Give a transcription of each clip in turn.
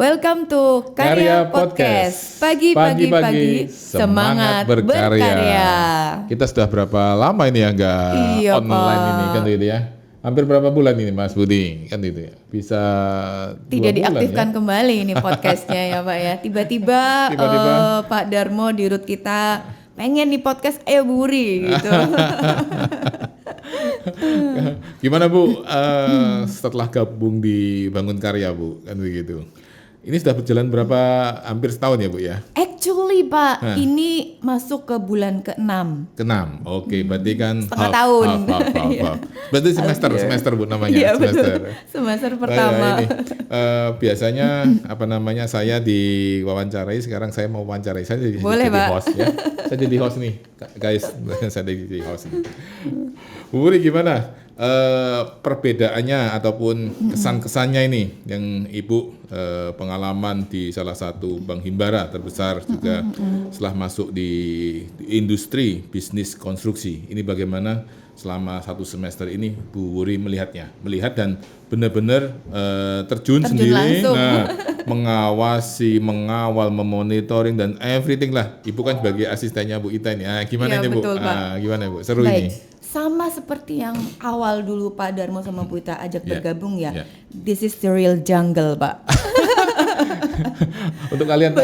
Welcome to Karya Podcast. Pagi-pagi semangat berkarya. Kita sudah berapa lama ini ya nggak Iya, online Pak. ini kan gitu ya? Hampir berapa bulan ini Mas Budi kan gitu ya? Bisa 2 Tidak bulan diaktifkan ya? kembali ini podcastnya ya Pak ya. Tiba-tiba Pak Darmo di root kita pengen nih podcast ayo Buri gitu. Gimana Bu setelah gabung di Bangun Karya Bu kan begitu? Ini sudah berjalan berapa hampir setahun ya Bu ya? Actually Pak, ini masuk ke bulan ke-6. Ke-6, oke, berarti kan Setengah tahun. half. Berarti semester Bu namanya, Iya, semester. betul. Semester pertama. Ini, biasanya saya diwawancarai, sekarang saya mau wawancarai, saya Boleh, jadi Pak. host ya. Saya jadi host nih, guys, saya jadi host nih. Bu Wuri gimana perbedaannya ataupun kesan-kesannya ini yang Ibu pengalaman di salah satu bank himbara terbesar juga setelah masuk di industri bisnis konstruksi. Ini bagaimana selama 1 semester ini Bu Wuri melihat dan benar-benar terjun sendiri, langsung. mengawal, memonitoring dan everything lah. Ibu kan sebagai asistennya Bu Ita ini. Gimana Iya, ini Bu? betul, Pak. Gimana Bu? Seru Baik. ini. Sama seperti yang awal dulu Pak Darmo sama Bu Ita ajak bergabung ya. Yeah. This is the real jungle, Pak. Untuk kalian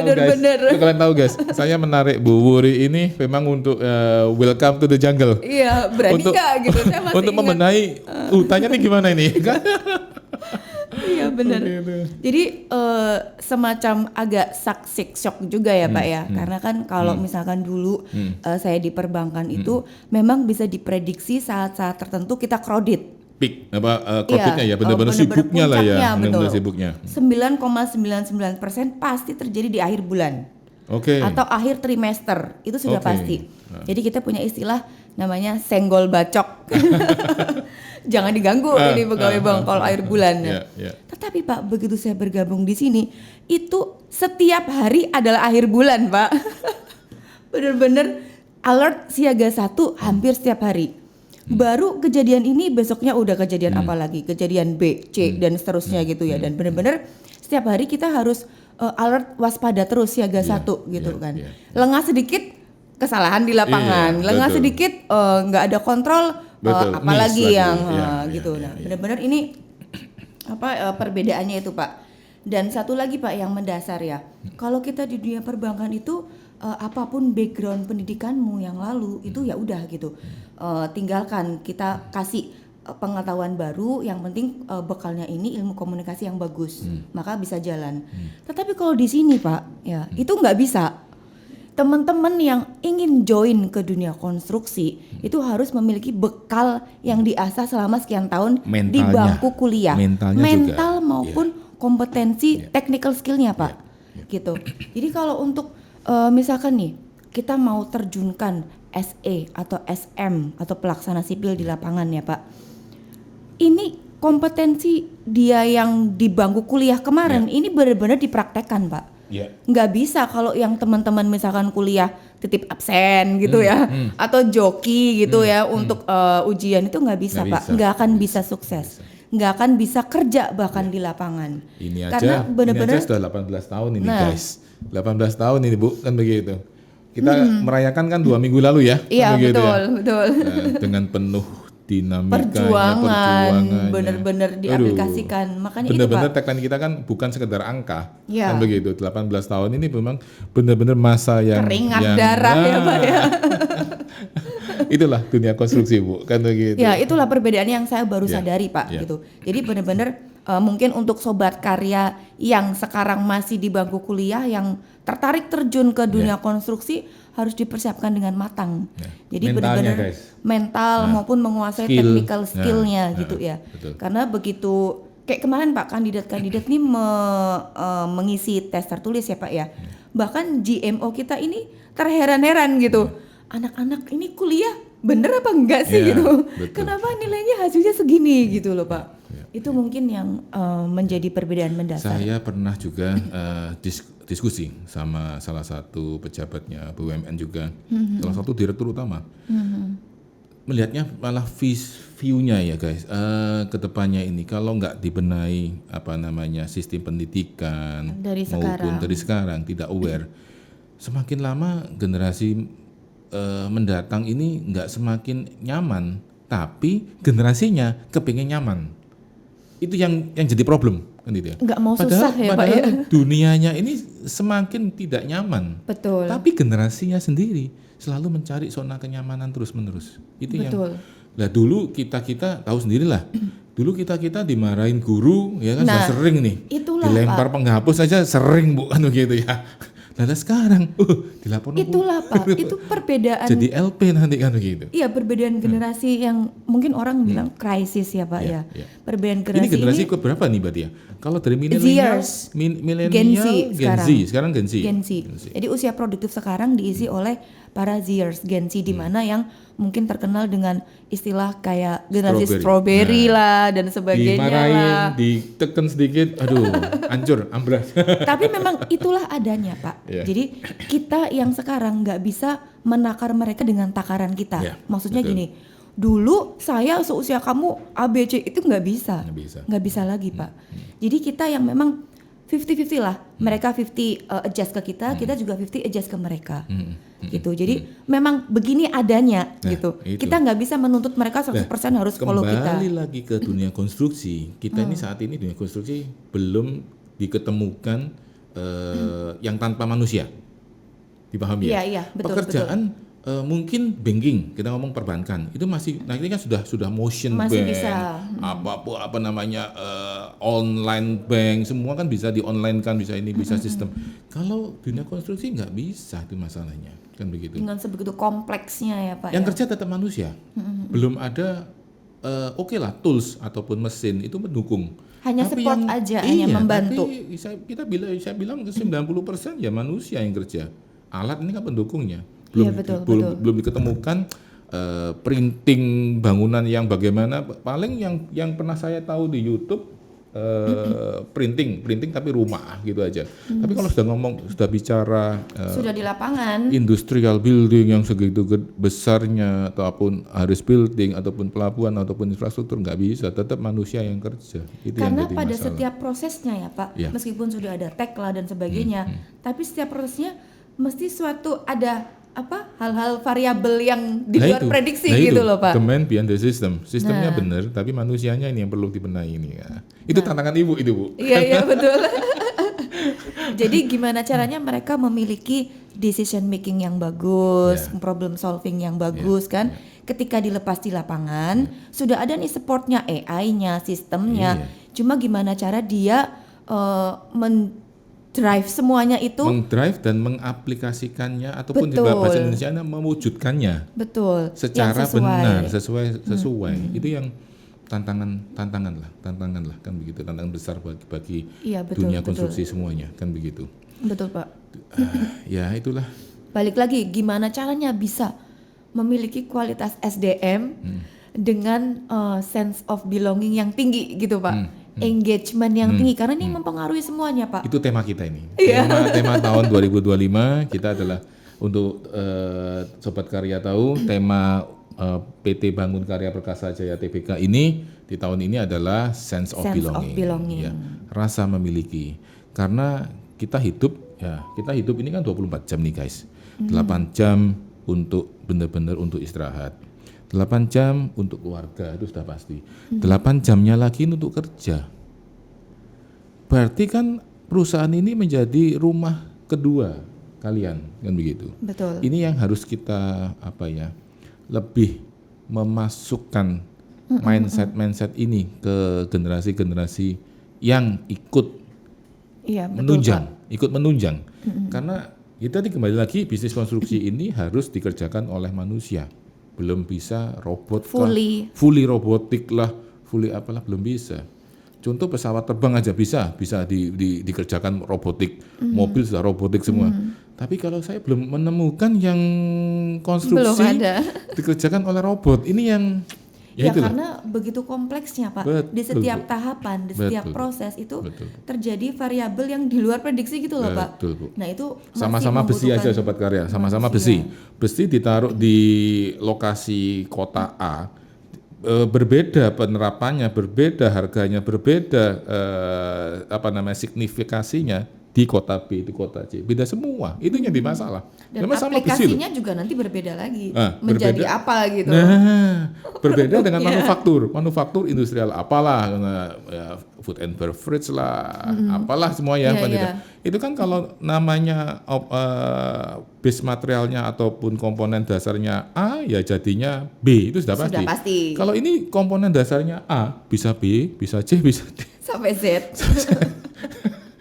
tahu guys, saya menarik Bu Wuri ini memang untuk welcome to the jungle. Iya, berani Untuk- nggak gitu? Saya masih Untuk ingat. membenahi hutannya nih gimana ini? Iya benar. Gitu. Jadi semacam agak shock juga ya Pak ya. Karena kan kalau misalkan dulu saya di perbankan itu memang bisa diprediksi saat-saat tertentu kita crowded. Peak COVID-nya ya, benar-benar benar-benar sibuknya lah ya, puncaknya, benar-benar betul. sibuknya. 9,99% pasti terjadi di akhir bulan. Oke. Atau akhir trimester itu sudah Oke. pasti. Jadi kita punya istilah namanya senggol bacok. Jangan diganggu ini pegawai bank kalau akhir bulan. Ya. Tetapi Pak, begitu saya bergabung di sini, itu setiap hari adalah akhir bulan Pak. Bener-bener alert siaga 1 hampir setiap hari. Baru kejadian ini besoknya udah kejadian apa lagi, kejadian B, C dan seterusnya gitu ya. Dan bener-bener setiap hari kita harus alert waspada terus siaga 1 gitu kan. iya. Lengah sedikit kesalahan di lapangan, Iya, lengah betul. sedikit nggak ada kontrol, Betul, apalagi miss lagi. yang Iya, gitu. iya, Nah, iya. benar-benar ini perbedaannya itu Pak. Dan satu lagi Pak yang mendasar ya, kalau kita di dunia perbankan itu apapun background pendidikanmu yang lalu itu ya udah gitu, tinggalkan, kita kasih pengetahuan baru, yang penting bekalnya ini ilmu komunikasi yang bagus, maka bisa jalan. Tetapi kalau di sini Pak, ya itu nggak bisa. Teman-teman yang ingin join ke dunia konstruksi itu harus memiliki bekal yang diasah selama sekian tahun di Mentalnya. bangku kuliah, Mentalnya mental juga. maupun kompetensi technical skillnya Pak, gitu. Jadi kalau untuk misalkan nih kita mau terjunkan SE atau SM atau pelaksana sipil di lapangan ya Pak, ini kompetensi dia yang di bangku kuliah kemarin ini benar-benar dipraktekkan Pak. Ya. Nggak bisa kalau yang teman-teman misalkan kuliah titip absen gitu ya, atau joki gitu ya untuk ujian, itu nggak bisa Nggak Pak, bisa. nggak akan bisa sukses, nggak akan bisa kerja bahkan di lapangan. Ini Karena aja benar-benar sudah 18 tahun ini Nah. guys. 18 tahun ini Bu, kan begitu. Kita merayakan kan 2 minggu lalu ya. Kan iya begitu betul ya. betul. Dengan penuh dinamikanya, Perjuangan benar-benar diaplikasikan. Makanya itu benar-benar Pak. tagline kita kan bukan sekedar angka. Iya. Kan begitu. 18 tahun ini memang benar-benar masa yang Keringat darah ya Pak ya. Itulah dunia konstruksi Bu, kan begitu. Ya itulah perbedaan yang saya baru Ya, sadari Pak ya. gitu. Jadi benar-benar mungkin untuk sobat karya yang sekarang masih di bangku kuliah yang tertarik terjun ke dunia konstruksi harus dipersiapkan dengan matang. Ya. Jadi Mentalnya, benar-benar guys. mental maupun menguasai Skill. technical skillnya Nah, gitu ya. betul. Karena begitu kayak kemarin Pak kandidat-kandidat ini mengisi tes tertulis ya Pak ya. Bahkan GMO kita ini terheran-heran gitu. Anak-anak ini kuliah bener apa enggak sih Iya, gitu? betul. Kenapa nilainya hasilnya segini gitu loh Pak? Itu mungkin yang menjadi perbedaan mendasar. Saya pernah juga diskusi sama salah satu pejabatnya BUMN juga, salah satu direktur utama. melihatnya malah view-nya ya guys, kedepannya ini kalau nggak dibenahi sistem pendidikan Dari maupun sekarang. dari sekarang tidak aware, semakin lama generasi mendatang ini nggak semakin nyaman, tapi generasinya kepingin nyaman. Itu yang jadi problem kan gitu ya. Nggak mau susah ya Pak ya. Padahal dunianya ini semakin tidak nyaman. Betul. Tapi generasinya sendiri selalu mencari zona kenyamanan terus-menerus. Itu Betul. lah dulu kita tahu sendirilah. Dulu kita dimarahin guru ya kan, Nah, sudah sering nih. itulah, Dilempar penghapus aja sering bukan begitu ya. Nah sekarang dilaporkan Itulah Pak, itu perbedaan. jadi LP nanti kan begitu. Iya, perbedaan generasi yang mungkin orang bilang krisis ya Pak ya. Iya. Perbedaan Ini generasi ini ke berapa nih berarti ya? Kalau dari milenial, Zers. milenial, Gen Z sekarang Gen Z. Gen Z. Jadi usia produktif sekarang diisi oleh para Zers, Gen Z di mana yang mungkin terkenal dengan istilah kayak generasi strawberry lah dan sebagainya Dimarahin, lah. diteken sedikit, aduh, hancur, amblas. Tapi memang itulah adanya Pak. Iya. Jadi kita yang sekarang nggak bisa menakar mereka dengan takaran kita. Iya, Maksudnya betul. gini, dulu saya seusia kamu ABC itu nggak bisa. Nggak bisa. Lagi Pak. Jadi kita yang memang 50-50 lah. Mereka 50 adjust ke kita juga 50 adjust ke mereka. Gitu. Jadi memang begini adanya gitu. itu. Kita nggak bisa menuntut mereka 100% harus follow kita. Kembali lagi ke dunia konstruksi, kita ini saat ini dunia konstruksi belum diketemukan yang tanpa manusia. Dipahami ya? Iya, betul. Pekerjaan mungkin banking, kita ngomong perbankan, itu masih, nah ini kan sudah motion Masih bank, bisa. online bank, semua kan bisa di online kan, bisa ini, bisa sistem. Kalau dunia konstruksi nggak bisa, itu masalahnya, kan begitu. Dengan sebegitu kompleksnya ya Pak. Yang ya. kerja tetap manusia, belum ada oke lah tools ataupun mesin itu mendukung. Hanya Tapi support aja, hanya membantu. Tapi saya bilang 90% ya manusia yang kerja. Alat ini kan pendukungnya. Iya, betul. Belum diketemukan printing bangunan yang bagaimana. Paling yang pernah saya tahu di YouTube printing tapi rumah gitu aja. Tapi kalau sudah bicara Sudah di lapangan. industrial building yang segitu besarnya, ataupun harus building ataupun pelabuhan ataupun infrastruktur, nggak bisa, tetap manusia yang kerja. Itu Karena yang jadi pada masalah. setiap prosesnya ya Pak, Ya. meskipun sudah ada tag lah dan sebagainya, tapi setiap prosesnya mesti suatu ada hal-hal variabel yang di luar prediksi gitu loh Pak. The man behind the system. Sistemnya benar, tapi manusianya ini yang perlu dibenahi ini ya. Itu tantangan ibu itu Bu. Iya betul. Jadi gimana caranya mereka memiliki decision making yang bagus, problem solving yang bagus kan? Ketika dilepas di lapangan, sudah ada nih supportnya, AI-nya, sistemnya. Cuma gimana cara dia drive semuanya itu, mengdrive dan mengaplikasikannya ataupun di Betul. bahasa Indonesia mewujudkannya betul, secara yang sesuai. benar, sesuai. Itu yang tantangan lah kan begitu, tantangan besar bagi Iya, betul, dunia betul. konstruksi semuanya kan begitu. Betul Pak. Ya itulah. Balik lagi, gimana caranya bisa memiliki kualitas SDM dengan sense of belonging yang tinggi gitu Pak. Engagement yang tinggi, karena ini mempengaruhi semuanya Pak. Itu tema kita ini. Iya. Tema tahun 2025 kita adalah untuk Sobat Karya tahu, tema PT Bangun Karya Perkasa Jaya Tbk ini di tahun ini adalah sense of belonging. Ya, rasa memiliki. Karena kita hidup ini kan 24 jam nih guys. 8 jam untuk benar-benar untuk istirahat. 8 jam untuk keluarga, itu sudah pasti. 8 jamnya lagi untuk kerja. Berarti kan perusahaan ini menjadi rumah kedua kalian, kan begitu. Betul. Ini yang harus kita lebih memasukkan mindset ini ke generasi-generasi yang ikut menunjang. Karena kita kembali lagi, bisnis konstruksi ini harus dikerjakan oleh manusia. Belum bisa robot fully robotik lah, fully apalah, belum bisa. Contoh pesawat terbang aja bisa dikerjakan robotik, mobil sudah robotik semua. Tapi kalau saya belum menemukan yang konstruksi dikerjakan oleh robot, ini Ya itulah. karena begitu kompleksnya Pak. Betul, Di setiap Bu. tahapan, di setiap Betul, Bu. proses itu Betul, Bu. terjadi variabel yang di luar prediksi gitu loh Pak. Betul, Bu. Nah itu masih Sama-sama besi aja membutuhkan Sobat Karya, sama-sama manusia. besi. Besi ditaruh di lokasi kota A, berbeda penerapannya, berbeda harganya, berbeda signifikasinya di kota B, di kota C. Beda semua. Itu yang jadi masalah. Dan Memang sama besi loh. aplikasinya juga nanti berbeda lagi. Ah, Menjadi berbeda. apa gitu. Nah, berbeda dengan Produknya. manufaktur industrial apalah, food and beverage lah, apalah semua ya. Iya, Kan iya. gitu. Itu kan kalau namanya base materialnya ataupun komponen dasarnya A, ya jadinya B, itu sudah Sudah pasti. pasti. Kalau ini komponen dasarnya A, bisa B, bisa C, bisa D. Sampai Z.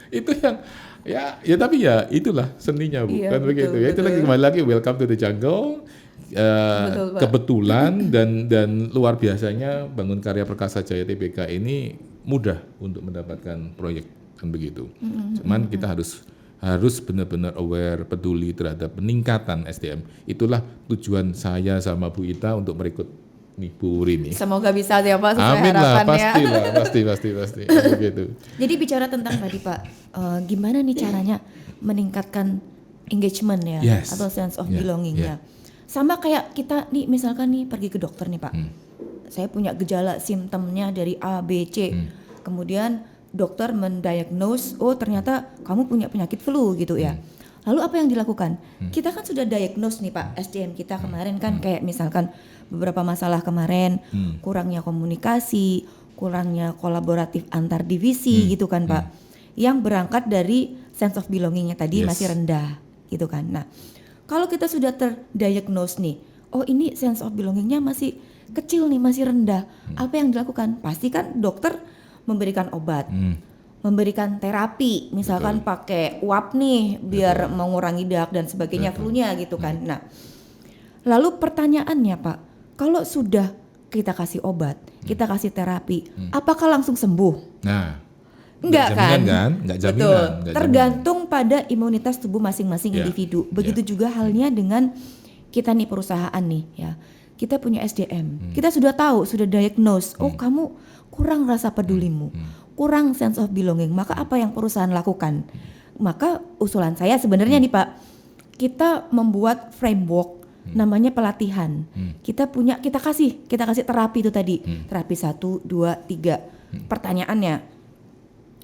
Itu yang ya tapi ya itulah seninya Bu, Iya, kan begitu betul, ya. Itu lagi betul. kembali lagi welcome to the jungle. Betul, Pak. Kebetulan dan luar biasanya Bangun Karya Perkasa Jaya Tbk ini mudah untuk mendapatkan proyek, kan begitu. Cuman kita harus benar-benar aware, peduli terhadap peningkatan SDM. Itulah tujuan saya sama Bu Ita untuk merekrut nih Bu Rini. Semoga bisa ya Pak sesuai Amin lah, harapannya. pasti begitu. Jadi bicara tentang tadi Pak, gimana nih caranya meningkatkan engagement ya, Yes. atau sense of Yeah, belongingnya. Sama kayak kita nih misalkan nih pergi ke dokter nih Pak, saya punya gejala simptomnya dari A, B, C, kemudian dokter mendiagnose, oh ternyata kamu punya penyakit flu gitu ya. Lalu apa yang dilakukan? Kita kan sudah diagnose nih Pak, SDM kita kemarin kan kayak misalkan beberapa masalah kemarin, kurangnya komunikasi, kurangnya kolaboratif antar divisi gitu kan Pak. Yang berangkat dari sense of belongingnya tadi Yes. masih rendah gitu kan. Nah, kalau kita sudah terdiagnose nih, oh ini sense of belongingnya masih kecil nih, masih rendah. Apa yang dilakukan? Pasti kan dokter memberikan obat. Memberikan terapi, misalkan pakai uap nih biar mengurangi dak dan sebagainya flu-nya gitu kan. Nah, lalu pertanyaannya Pak, kalau sudah kita kasih obat, kita kasih terapi, apakah langsung sembuh? Nah, Enggak nggak kan? jaminan kan? Nggak jaminan, Betul. nggak Tergantung pada imunitas tubuh masing-masing Ya, individu. Begitu juga halnya dengan kita nih perusahaan nih ya. Kita punya SDM. Kita sudah tahu, sudah diagnose, oh kamu kurang rasa pedulimu, kurang sense of belonging. Maka apa yang perusahaan lakukan? Maka usulan saya sebenarnya nih Pak, kita membuat framework namanya pelatihan. Kita kasih terapi itu tadi. Terapi 1, 2, 3. Pertanyaannya,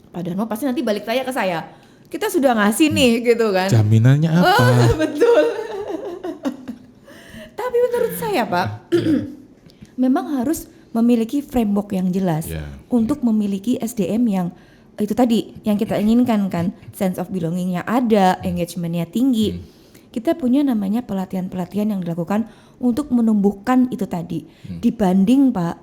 padahal pasti nanti balik tanya ke saya. Kita sudah ngasih nih gitu kan. jaminannya apa? Betul. Tapi menurut saya Pak, memang harus memiliki framework yang jelas Ya, untuk memiliki SDM yang itu tadi yang kita inginkan kan, sense of belongingnya ada, engagementnya tinggi. Kita punya namanya pelatihan-pelatihan yang dilakukan untuk menumbuhkan itu tadi. Dibanding Pak,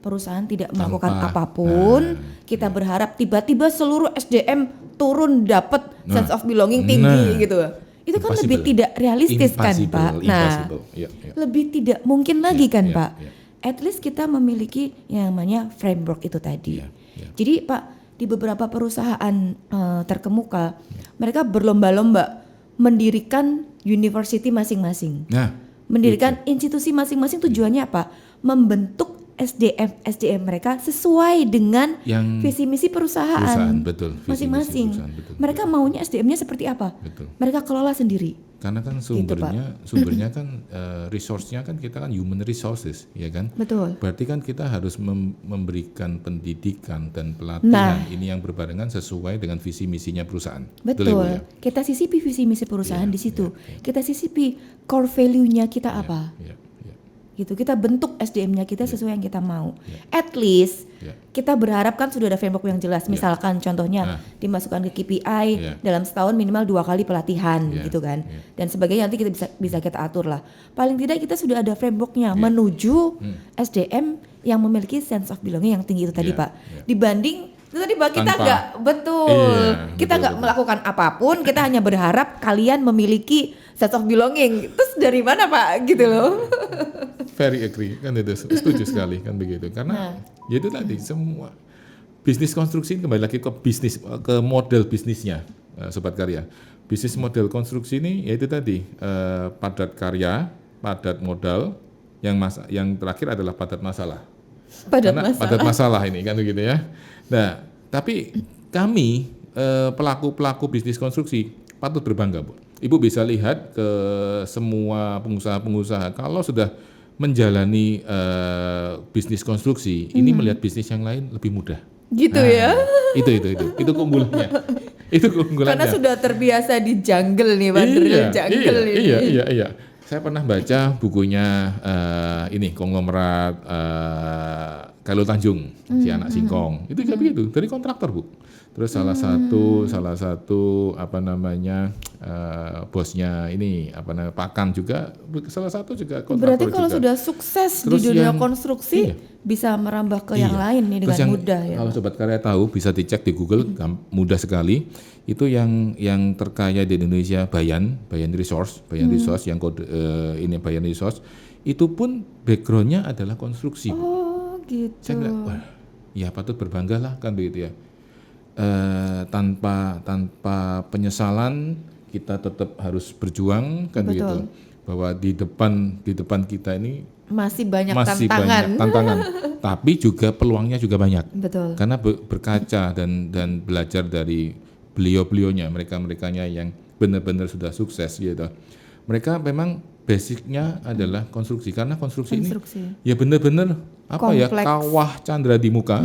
perusahaan tidak melakukan apapun, kita berharap tiba-tiba seluruh SDM turun dapat sense of belonging tinggi gitu. Itu kan lebih Impossible. tidak realistis kan Impossible, Pak. Nah, impossible. Ya. lebih tidak mungkin lagi kan ya, Pak. ya. At least kita memiliki yang namanya framework itu tadi. Ya, ya. Jadi Pak, di beberapa perusahaan terkemuka, mereka berlomba-lomba mendirikan university masing-masing. Nah, Mendirikan institusi masing-masing tujuannya apa? Membentuk SDM mereka sesuai dengan yang visi misi perusahaan betul. Visi misi masing-masing. perusahaan, betul. Mereka maunya SDM-nya seperti apa? Betul. Mereka kelola sendiri. Karena kan Gitu, sumbernya kan resource-nya kan kita kan human resources, ya kan? Betul. Berarti kan kita harus memberikan pendidikan dan Nah. pelatihan ini yang berbarengan sesuai dengan visi misinya perusahaan. Betul. ya, Bu, ya? Kita sisipi visi misi perusahaan Iya, di situ. iya, Kita sisipi core value-nya kita apa. Ya, ya, Gitu. Kita bentuk SDM-nya kita sesuai yang kita mau. At least ya. kita berharap kan sudah ada framework yang jelas. Misalkan contohnya dimasukkan ke KPI Iya. dalam setahun minimal 2 kali pelatihan Iya, gitu kan. iya. Dan sebagainya nanti kita bisa kita atur lah. Paling tidak kita sudah ada frameworknya menuju SDM yang memiliki sense of belonging yang tinggi itu tadi Iya, Pak. iya. Dibanding itu tadi Pak kita Tanpa. nggak betul. Iya, Kita nggak betul. melakukan apapun. Kita hanya berharap kalian memiliki sense of belonging. Terus dari mana Pak gitu loh? Very agree, kan itu setuju sekali kan begitu. Karena ya itu tadi semua bisnis konstruksi kembali lagi ke bisnis, ke model bisnisnya, Sobat Karya. Bisnis model konstruksi ini yaitu tadi padat karya, padat modal, yang terakhir adalah padat masalah. Karena padat masalah ini kan begitu ya. Nah, tapi kami pelaku bisnis konstruksi patut berbangga, Bu. Ibu bisa lihat ke semua pengusaha-pengusaha kalau sudah menjalani bisnis konstruksi, ini melihat bisnis yang lain lebih mudah. Gitu ya. Itu keunggulannya. Itu keunggulannya. Karena sudah terbiasa di jungle nih, Pak. Jungle ini. Iya. Saya pernah baca bukunya ini konglomerat Khairul Tanjung, si anak singkong. Itu juga begitu, dari kontraktor, Bu. Terus salah satu apa namanya bosnya ini apa namanya Pakan juga salah satu juga kontraktor. Berarti kalau juga. Sudah sukses Terus di dunia konstruksi, iya. bisa merambah ke yang lain nih dengan mudah ya. Kalau Sobat Karya tahu bisa dicek di Google, mudah sekali. Itu yang terkaya di Indonesia Bayan Resource yang kode ini Bayan Resource itu pun backgroundnya adalah konstruksi. Oh gitu. Saya bilang, wah, ya patut berbangga lah kan begitu ya. Tanpa penyesalan kita tetap harus berjuang kan begitu. Bahwa di depan kita ini masih banyak tantangan. Tapi juga peluangnya juga banyak. Betul. Karena berkaca dan belajar dari beliau-beliaunya, mereka-merekanya yang benar-benar sudah sukses gitu. Mereka memang basicnya adalah konstruksi, karena konstruksi ini ya benar-benar apa ya, kawah Chandra di muka,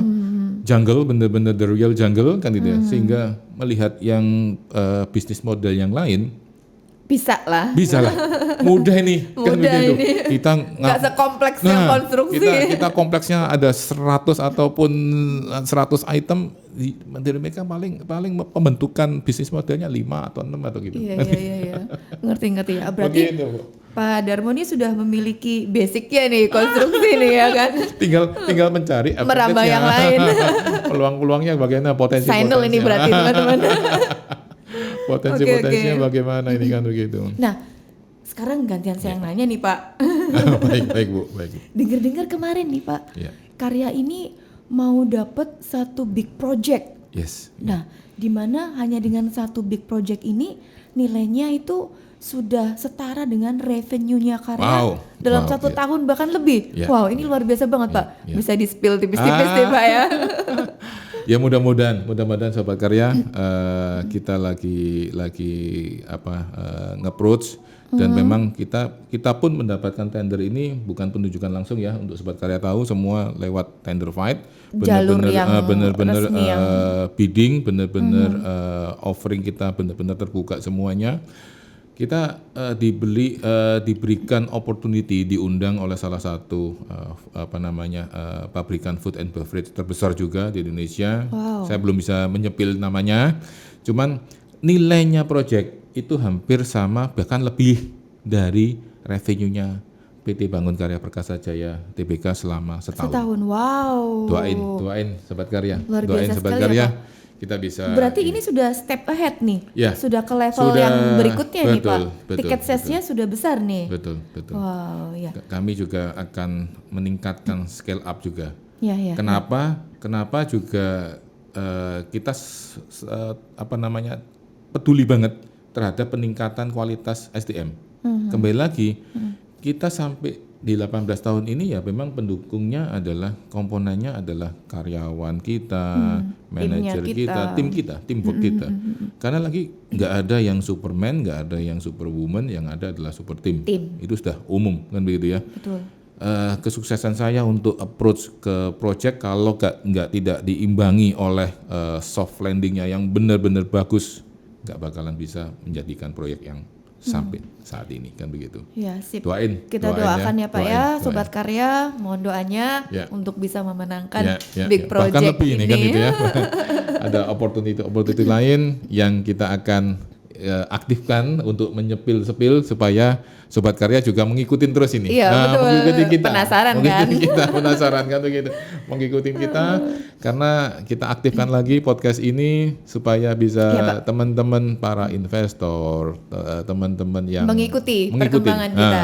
jungle, benar-benar the real jungle kan gitu ya. Sehingga melihat yang bisnis model yang lain bisa lah, mudah ini kan begitu. Kita nggak sekompleks yang konstruksi. Kita kompleksnya ada 100 ataupun 100 item, dari mereka paling pembentukan bisnis modelnya 5 atau 6 atau gitu. Iya. Ngerti ya. Berarti begitu, Pak Darmo ini sudah memiliki basicnya nih konstruksi nih ya kan. Tinggal mencari merambah yang lain. Peluang-peluangnya bagaimana, potensi-potensinya. Final ini berarti teman-teman. Potensinya bagaimana ini kan begitu. Nah, sekarang gantian saya yang nanya nih Pak. Baik Bu. Dengar-dengar kemarin nih Pak, Karya ini mau dapat satu big project. Yes. Nah, di mana hanya dengan satu big project ini nilainya itu sudah setara dengan revenue-nya Karya dalam 1 tahun bahkan lebih. Wow, ini luar biasa banget Pak. Bisa di-spill tipis-tipis deh Pak ya. Ya mudah-mudahan Sobat Karya kita lagi nge-approach dan memang kita pun mendapatkan tender ini bukan penunjukan langsung ya, untuk Sobat Karya tahu semua lewat tender fight, benar-benar bidding, benar-benar offering kita benar-benar terbuka semuanya. Kita diberikan opportunity, diundang oleh salah satu pabrikan food and beverage terbesar juga di Indonesia. Saya belum bisa menyepil namanya, cuman nilainya project itu hampir sama, bahkan lebih dari revenue-nya PT Bangun Karya Perkasa Jaya Tbk selama setahun. Wow. Doain Sobat Karya. Luar biasa Sobat sekali Karya. Ya, kita bisa. Berarti ini sudah step ahead nih, sudah ke level yang berikutnya nih Pak. Tiket sesnya sudah besar nih. Betul. Wow, ya. Kami juga akan meningkatkan scale up juga. Kenapa juga kita peduli banget terhadap peningkatan kualitas SDM. Kembali lagi, kita sampai di 18 tahun ini ya memang pendukungnya adalah, komponennya adalah karyawan kita, manajer kita, teamwork kita. Karena lagi nggak ada yang Superman, nggak ada yang Superwoman, yang ada adalah super team. Itu sudah umum kan begitu ya. Betul. Kesuksesan saya untuk approach ke project kalau tidak diimbangi oleh soft landingnya yang benar-benar bagus, nggak bakalan bisa menjadikan proyek yang sampai saat ini kan begitu. Ya, sip. Kita doakan ya Pak ya, Sobat Karya, mohon doanya untuk bisa memenangkan big project bahkan lebih ini. Kan gitu ya. Ada opportunity lain yang kita akan aktifkan untuk menyepil supaya Sobat Karya juga mengikuti terus ini. Iya, betul. Mengikuti kita. Penasaran kan begitu. Mengikuti kita karena kita aktifkan lagi podcast ini supaya bisa teman-teman para investor, teman-teman yang mengikuti perkembangan kita.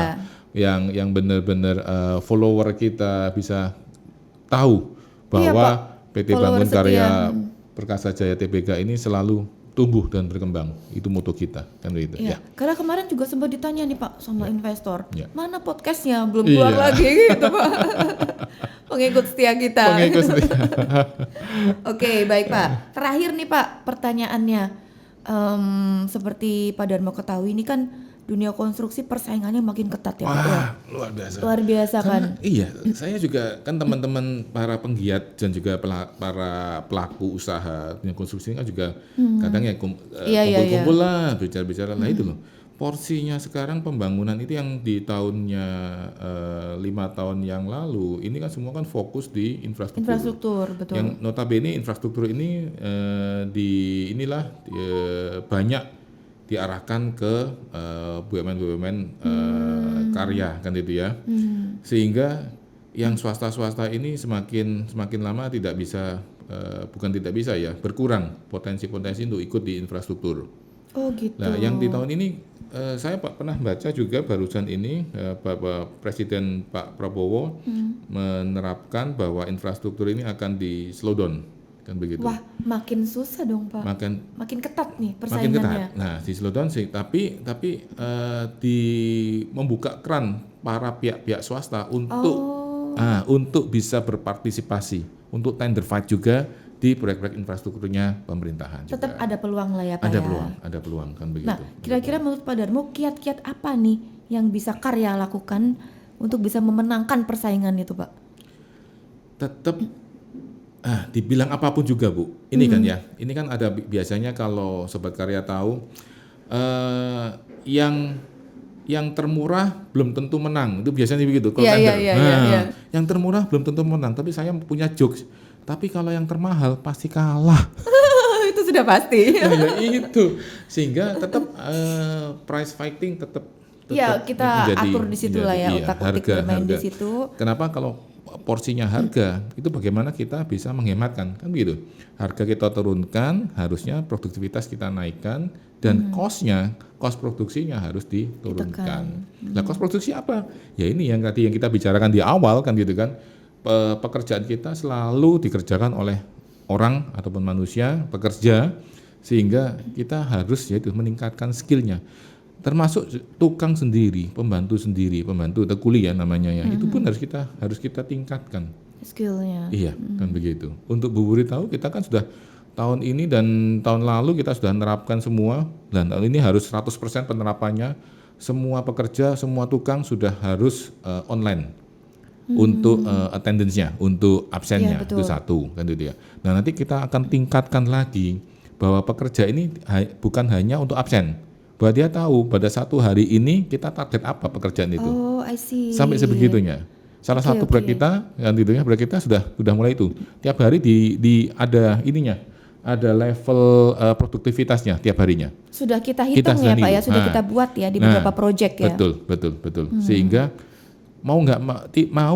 Yang benar-benar follower kita bisa tahu bahwa PT Bangun Karya Perkasa Jaya Tbk ini selalu tumbuh dan berkembang. Itu moto kita kan begitu. Iya. Karena kemarin juga sempat ditanya nih Pak sama investor, Ya. mana podcastnya belum keluar Iya. lagi gitu Pak. Pengikut setia kita. Pengikut setia. Oke, baik Pak. Terakhir nih Pak, pertanyaannya. Seperti Pak Darmo ketahui ini kan dunia konstruksi persaingannya makin ketat ya Pak. Wah, luar biasa. Luar biasa kan. Iya, saya juga kan teman-teman para penggiat dan juga para pelaku usaha dunia konstruksi kan juga kadang ya kumpul-kumpul lah, bicara-bicara lah itu loh. Porsinya sekarang pembangunan itu yang di tahunnya 5 tahun yang lalu ini kan semua kan fokus di infrastruktur. Infrastruktur, betul. Yang notabene infrastruktur ini banyak diarahkan ke BUMN karya kan itu ya, sehingga yang swasta ini semakin lama tidak bisa bukan tidak bisa ya, berkurang potensi untuk ikut di infrastruktur. Oh gitu. Nah yang di tahun ini saya pernah baca juga barusan ini Bapak Presiden Pak Prabowo menerapkan bahwa infrastruktur ini akan di slow down. Kan begitu. Wah, makin susah dong Pak. Makin ketat nih persaingannya. Makin ketat. Nah, di slow down sih, tapi di membuka keran para pihak swasta untuk bisa berpartisipasi, untuk tender fight juga di proyek-proyek infrastrukturnya pemerintahan. Tetap juga. ada peluang lah ya Pak. Ada peluang kan begitu. Nah, kira-kira menurut Pak Darmo kiat-kiat apa nih yang bisa karya lakukan untuk bisa memenangkan persaingan itu Pak? Tetap dibilang apapun juga Bu, ini kan ya, ini kan ada biasanya kalau sobat karya tahu yang termurah belum tentu menang, itu biasanya begitu kalau tender. Yang termurah belum tentu menang, tapi saya punya jokes, tapi kalau yang termahal pasti kalah. Itu sudah pasti. Ya itu, sehingga tetap price fighting tetap ya kita atur di situ lah ya, utak-utik bermain di situ. Kenapa kalau porsinya harga itu bagaimana kita bisa menghematkan kan begitu, harga kita turunkan harusnya produktivitas kita naikkan dan cost produksinya harus diturunkan. Nah cost produksi apa ya, ini yang tadi yang kita bicarakan di awal kan gitu kan, pekerjaan kita selalu dikerjakan oleh orang ataupun manusia pekerja, sehingga kita harus yaitu meningkatkan skillnya, termasuk tukang sendiri, pembantu kuli ya namanya ya, itu pun harus kita tingkatkan skillnya. Iya, kan begitu. Untuk Bu Wuri tahu, kita kan sudah tahun ini dan tahun lalu kita sudah menerapkan semua, dan tahun ini harus 100% penerapannya, semua pekerja, semua tukang sudah harus online untuk attendance-nya, untuk absennya, itu satu kan itu ya. Nah nanti kita akan tingkatkan lagi bahwa pekerja ini bukan hanya untuk absen, bahwa dia tahu pada satu hari ini kita target apa pekerjaan itu. Oh, I see. Sampai sebegitunya. Salah satu proyek kita, kan tentunya proyek kita sudah mulai itu. Tiap hari ada ininya, ada level produktivitasnya tiap harinya. Sudah kita hitung ya Pak ya, sudah kita buat ya di beberapa proyek ya. Betul. Sehingga mau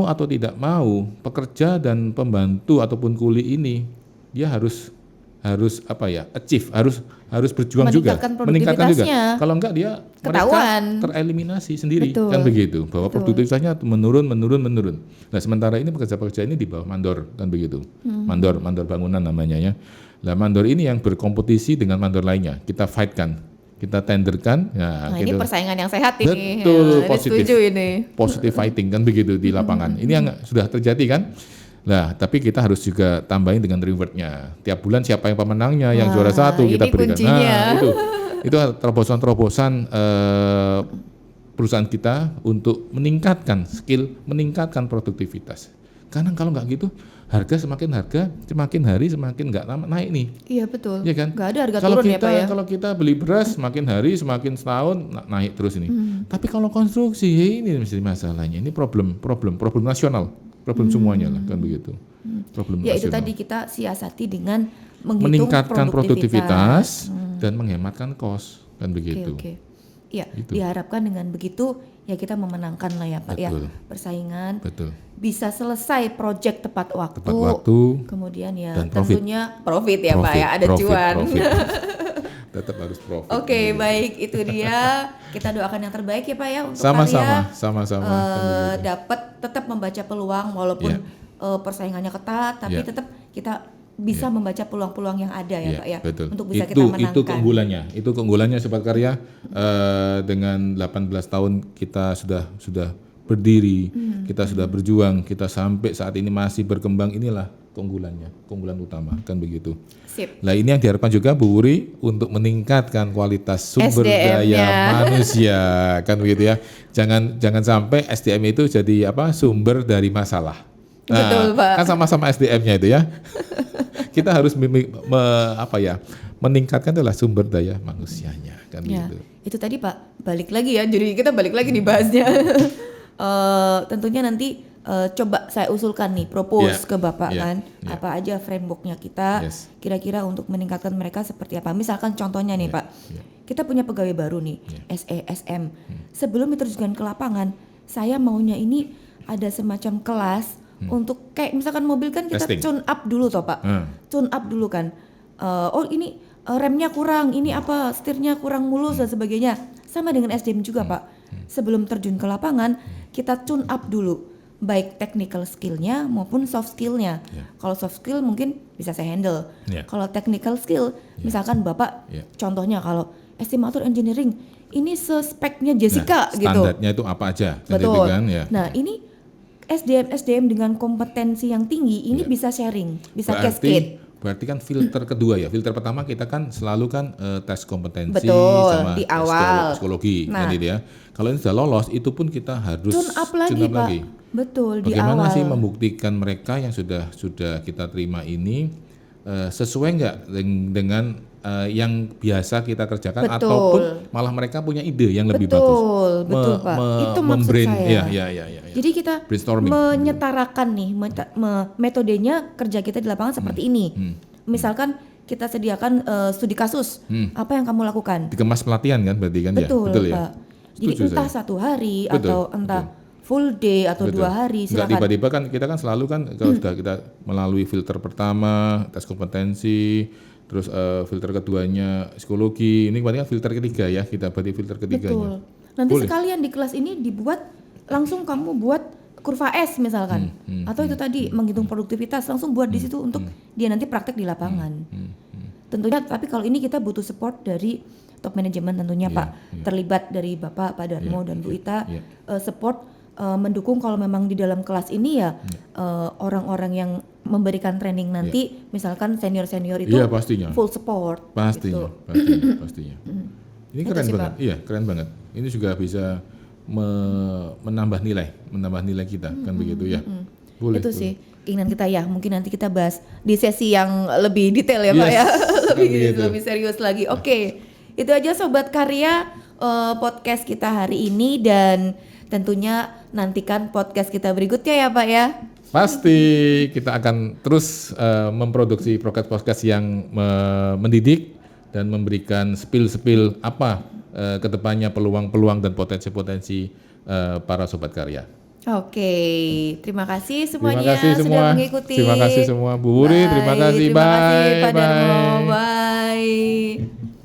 atau tidak mau, pekerja dan pembantu ataupun kuli ini dia harus achieve, harus berjuang juga, meningkatkan juga. Kalau enggak mereka tereliminasi sendiri. Betul. Kan begitu, bahwa produktivitasnya menurun. Nah sementara ini pekerja-pekerja ini di bawah mandor kan begitu, mandor bangunan namanya ya. Nah mandor ini yang berkompetisi dengan mandor lainnya, kita fightkan, kita tenderkan. Nah ini persaingan yang sehat ini. Betul, positive fighting kan begitu di lapangan. Ini yang sudah terjadi kan. Nah, tapi kita harus juga tambahin dengan rewardnya. Tiap bulan siapa yang pemenangnya, yang juara satu kita berikan. Kuncinya. Nah, itu terobosan perusahaan kita untuk meningkatkan skill, meningkatkan produktivitas. Karena kalau nggak gitu, semakin hari semakin nggak naik nih. Iya betul. Iya kan? Nggak ada harga turun ya Pak ya. Kalau kita beli beras semakin hari semakin setahun naik terus ini. Tapi kalau konstruksi ini mesti masalahnya. Ini problem nasional. Problem semuanya lah kan begitu. Problem ya nasional. Itu tadi kita siasati dengan meningkatkan produktivitas dan menghematkan cost kan begitu. Oke. Ya, gitu. Diharapkan dengan begitu ya kita memenangkan lah ya Pak. Betul. Ya persaingan. Betul. Bisa selesai proyek tepat waktu. Kemudian ya dan tentunya profit ya Pak ya, ada cuan. Tetap harus profit. Oke, baik, itu dia. Kita doakan yang terbaik ya Pak ya untuk sama-sama. Dapat tetap membaca peluang walaupun persaingannya ketat, tapi tetap kita bisa membaca peluang-peluang yang ada ya Pak ya, betul. untuk bisa kita Itu menangkan. Itu keunggulannya Sobat Karya. Dengan 18 tahun kita sudah berdiri, kita sudah berjuang, kita sampai saat ini masih berkembang, inilah keunggulan utama kan begitu. Sip. Nah ini yang diharapkan juga Bu Wuri untuk meningkatkan kualitas sumber SDM-nya. daya manusia kan begitu ya. Jangan sampai SDM itu jadi sumber dari masalah. Nah, Betul, Pak. kan sama-sama SDM-nya itu ya. Kita harus meningkatkan adalah sumber daya manusianya kan Ya, gitu. itu tadi Pak, balik lagi ya. Jadi kita balik lagi nih bahasnya. Tentunya nanti coba saya usulkan nih, propose ke Bapak kan, apa aja frameworknya kita, kira-kira untuk meningkatkan mereka seperti apa. Misalkan contohnya nih Pak, kita punya pegawai baru nih, SE, SM. Sebelum diterjunkan ke lapangan, saya maunya ini ada semacam kelas untuk kayak misalkan mobil kan kita Testing. tune up dulu toh Pak, tune up dulu kan. Oh ini remnya kurang, ini apa setirnya kurang mulus dan sebagainya. Sama dengan SDM juga Pak. Sebelum terjun ke lapangan, kita tune up dulu, baik technical skillnya maupun soft skillnya. Kalau soft skill mungkin bisa saya handle. Kalau technical skill, misalkan Bapak, contohnya kalau estimator engineering, ini speknya Jessica gitu. Standarnya itu apa aja? Betul. Gitu kan, ya. Nah ini SDM dengan kompetensi yang tinggi ini bisa sharing, bisa cascade. Berarti kan filter kedua ya. Filter pertama kita kan selalu kan tes kompetensi. Betul, sama di awal. psikologi. Nah, gitu ya. Kalau ini sudah lolos, itu pun kita harus tune up lagi Pak. Betul, di awal. Bagaimana sih membuktikan mereka yang sudah kita terima ini sesuai nggak dengan yang biasa kita kerjakan, Betul. ataupun malah mereka punya ide yang lebih bagus. Betul Pak. Itu maksud saya. Ya. Jadi kita Brainstorming. menyetarakan nih metodenya kerja kita di lapangan seperti ini. Misalkan kita sediakan studi kasus, apa yang kamu lakukan? Dikemas pelatihan kan berarti kan. Betul, ya? Betul Pak. ya. Jadi Setuju entah saya. 1 hari Betul, atau entah full day atau 2 hari, Enggak silakan. tiba-tiba kan kita kan selalu kan kalau sudah kita melalui filter pertama, tes kompetensi, terus filter keduanya psikologi, ini berarti kan filter ketiga ya, kita berarti filter ketiganya. Betul. Nanti Boleh. sekalian di kelas ini dibuat langsung kamu buat kurva S misalkan, atau itu tadi menghitung produktivitas langsung buat di situ untuk dia nanti praktek di lapangan. Tentunya, tapi kalau ini kita butuh support dari top manajemen tentunya Pak, terlibat dari Bapak, Pak Darmo dan Bu Ita, support mendukung kalau memang di dalam kelas ini ya orang-orang yang memberikan training nanti, misalkan senior-senior itu pastinya. full support. Pastinya, gitu. pastinya. Ini Itu keren sih, banget. Pak. Iya, keren banget. Ini juga bisa menambah nilai kita kan begitu ya. Boleh. Itu boleh. sih keinginan kita ya. Mungkin nanti kita bahas di sesi yang lebih detail ya Pak ya, lebih serius lagi. Oke, itu aja Sobat Karya podcast kita hari ini, dan tentunya nantikan podcast kita berikutnya ya Pak ya. Pasti kita akan terus memproduksi podcast yang mendidik dan memberikan spill apa kedepannya peluang-peluang dan potensi-potensi para Sobat Karya. Oke, terima kasih semuanya Terima kasih semua. sudah mengikuti. Terima kasih semua Bu Wuri, terima kasih. Terima kasih Pak Bye. Darmo. Bye.